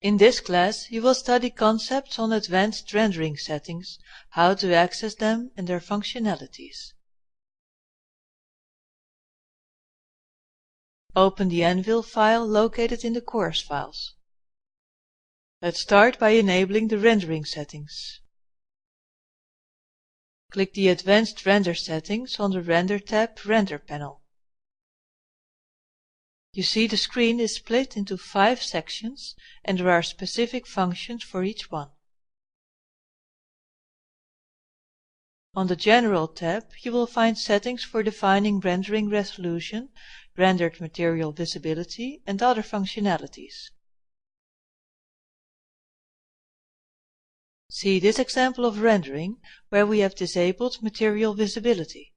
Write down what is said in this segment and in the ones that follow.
In this class, you will study concepts on advanced rendering settings, how to access them and their functionalities. Open the Anvil file located in the course files. Let's start by enabling the rendering settings. Click the Advanced Render Settings on the Render tab Render panel. You see the screen is split into 5 sections and there are specific functions for each one. On the General tab, you will find settings for defining rendering resolution, rendered material visibility, and other functionalities. See this example of rendering where we have disabled material visibility.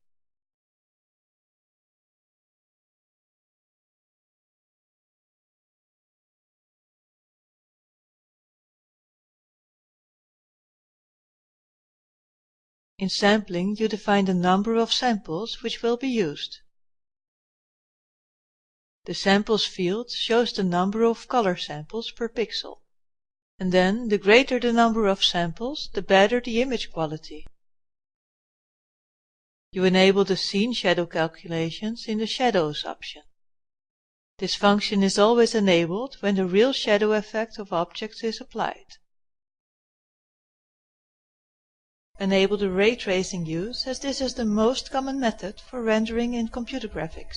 In sampling, you define the number of samples which will be used. The Samples field shows the number of color samples per pixel. And then, the greater the number of samples, the better the image quality. You enable the Scene Shadow calculations in the Shadows option. This function is always enabled when the real shadow effect of objects is applied. Enable the ray tracing use, as this is the most common method for rendering in computer graphics,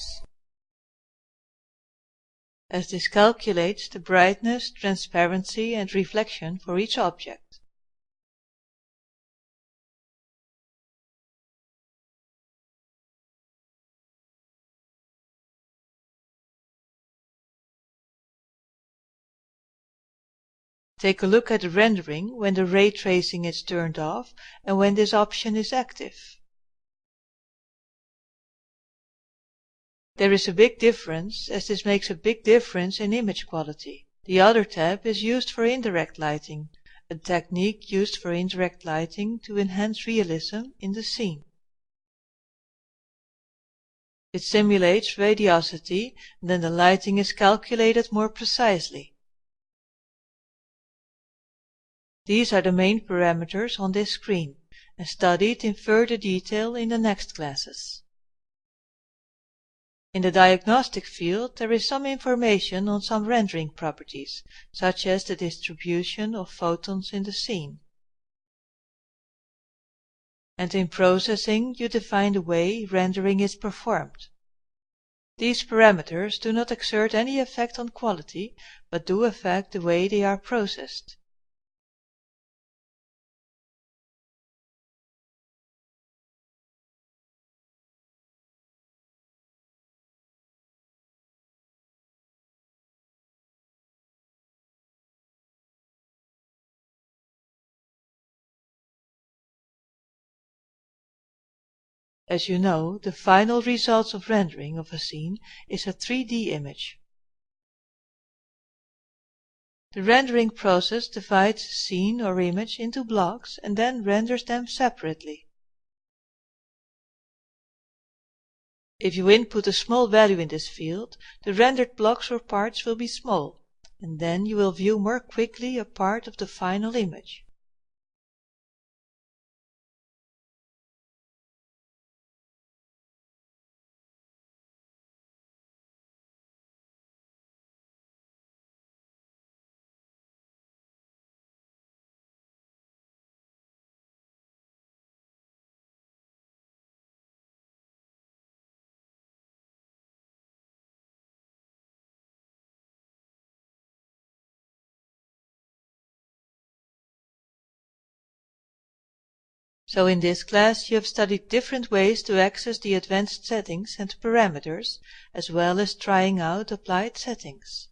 as this calculates the brightness, transparency and reflection for each object. Take a look at the rendering when the ray tracing is turned off and when this option is active. There is a big difference, as this makes a big difference in image quality. The other tab is used for indirect lighting, a technique used for indirect lighting to enhance realism in the scene. It simulates radiosity, and then the lighting is calculated more precisely. These are the main parameters on this screen, and studied in further detail in the next classes. In the Diagnostic field, there is some information on some rendering properties, such as the distribution of photons in the scene. And in Processing, you define the way rendering is performed. These parameters do not exert any effect on quality, but do affect the way they are processed. As you know, the final results of rendering of a scene is a 3D image. The rendering process divides a scene or image into blocks and then renders them separately. If you input a small value in this field, the rendered blocks or parts will be small, and then you will view more quickly a part of the final image. So in this class you have studied different ways to access the advanced settings and parameters, as well as trying out applied settings.